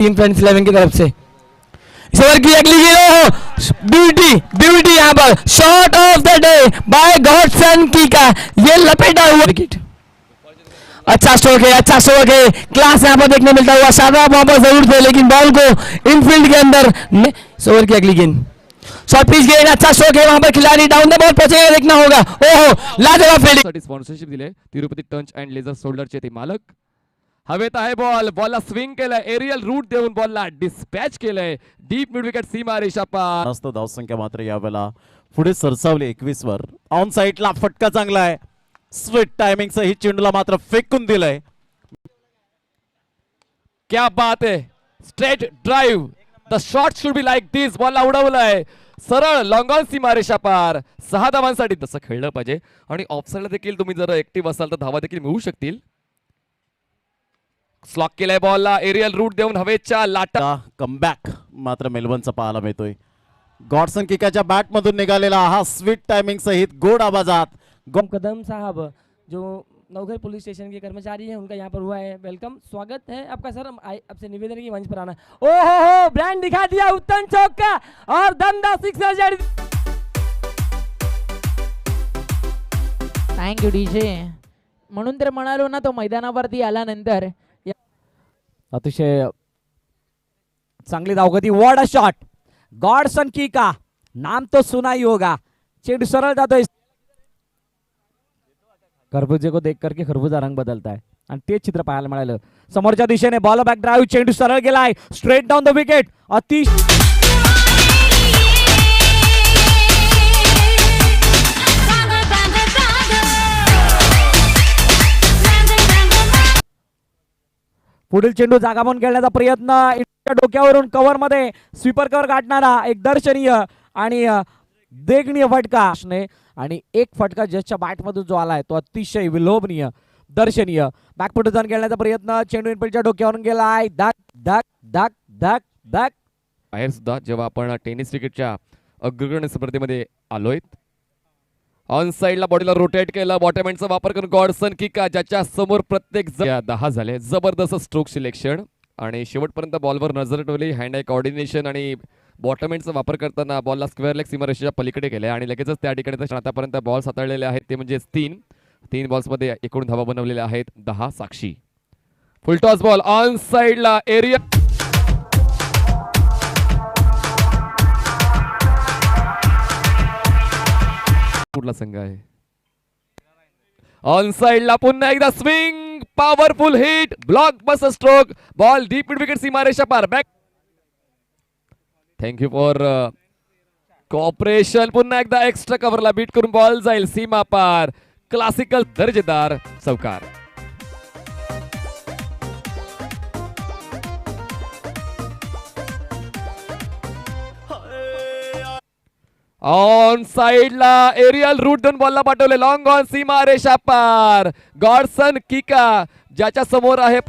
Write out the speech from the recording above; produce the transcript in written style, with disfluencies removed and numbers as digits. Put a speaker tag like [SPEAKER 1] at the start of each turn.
[SPEAKER 1] Team friends 11 की तरफ से इस over की अगली गेंद ब्यूटी ब्यूटी यहाँ पर shot of the day by Godson की का ये लपेटा हुआ विकेट। अच्छा स्ट्रोक है क्लास यहाँ पर देखने मिलता हुआ। शादाब वहां पर जरूर थे लेकिन बॉल को इनफील्ड के अंदर इस ओवर की अगली गेंद शॉर्ट पिच गेंद। अच्छा स्ट्रोक है वहां पर खिलाड़ी डाउन द बॉल पहुंचेगा देखना होगा। ओहो लाजवाब फील्डिंग।
[SPEAKER 2] स्पॉन्सरशिप दिले तिरुपती टंच अँड लेझर शोल्डरचे ते मालक। हवेत आहे बॉल बॉलला स्विंग केलंय एरियल रूट देऊन बॉलला डिस्पॅच केलंय डीप मिड विकेट सीमा रेषा पार।
[SPEAKER 3] जास्त धावसंख्या मात्र यावेळेला पुढे सरसावली 21 वर। ऑन साइडला फटका चांगला आहे स्वीट टायमिंग सहित चेंडूला मात्र फेकून दिलंय।
[SPEAKER 2] क्या बात है straight drive the shot should be like this बॉलला उडवलंय सरळ लॉंग ऑन सीमा रेषा पार 6 धावांसाठी तसं खेळलं पाहिजे आणि ऑफसाइडला देखील तुम्ही जर ऍक्टिव्ह असाल तर धावा देखील मिळू शकतील। स्लॉक केलाय बॉलला एरियल रूट देऊन हवेच्या लाटा
[SPEAKER 3] कमबॅक मात्र मेलबर्नचा पाहायला मिळतोय। गॉडसन किकाच्या बॅट मधून निघालेला हा स्वीट टायमिंग सहित गोड आवाजात
[SPEAKER 1] कदम साहब जो नवघर पुलिस स्टेशन के कर्मचारी हैं उनका यहाँ पर हुआ है वेलकम स्वागत है आपका सर। आपसे निवेदन है कि मंच पर आना। ओहो ब्रांड दिखा दिया उत्तम चौक का और दमदार सिक्सर जड़।
[SPEAKER 4] थँक्यू डीजे म्हणून तर म्हणालो ना तो मैदानावरती आल्यानंतर
[SPEAKER 5] अतिशय चांगली धावगती वॉट अ शॉट गॉडसन की का नाम तो सुना ही होगा। चेंडू सरळ जातोय खरबुजे को देख करके खरबूजा रंग बदलता है आणि ते चित्र पाहायला मिळालं। समोरच्या दिशेने बॉल बॅक ड्राइव चेंडू सरळ गेलाय स्ट्रेट डाउन द विकेट अति पुढील चेंडू जागा बनवून खेळण्याचा प्रयत्न डोक्यावरून कव्हर मध्ये स्वीपर कव्हर गाठणारा एक दर्शनीय आणि देखणीय फटका आणि एक फटका जसच्या बॅट मधून जो आलाय तो अतिशय विलोभनीय दर्शनीय बॅकफुट जाऊन खेळण्याचा प्रयत्न चेंडू इनफील्डच्या डोक्यावरून गेलाय धक धक धक धक धक।
[SPEAKER 2] बाहेर सुद्धा जेव्हा आपण टेनिस क्रिकेटच्या अग्रगण्य स्पर्धेमध्ये आलोय ऑन साइडला बॉडीला रोटेट केलं बॉटम एंडचा वापर करून गॉडसन किका ज्याच्या समोर प्रत्येक 10 झाले जबरदस्त स्ट्रोक सिलेक्शन आणि शेवटपर्यंत बॉलवर नजर ठेवली हँड आय कोऑर्डिनेशन आणि बॉटम एंडचा वापर करताना बॉलला स्क्वेअर लेग सीमारेषेच्या पलीकडे केले आणि लगेचच त्या ठिकाणी आतापर्यंत बॉल हाताळलेले आहेत ते म्हणजे 3 बॉल्समध्ये एकूण धावा बनवलेल्या आहेत 10 साक्षी। फुल टॉस बॉल ऑन साइडला एरिया कुठला संघ आहे ऑन साइडला पुन्हा एकदा स्विंग पॉवरफुल हिट ब्लॉक बस stroke ball deep mid wicket सीमारेषा पार बॅक। थँक्यू फॉर कोऑपरेशन पुन्हा एकदा एक्स्ट्रा कव्हरला बीट करून बॉल जाईल सीमा पार क्लासिकल दर्जेदार चौकार। ऑन साइडला एरियल रूट दोन बॉलला पाठवले लॉंग ऑन सीमा रेषा पार गॉडसन किका ज्याच्या समोर आहे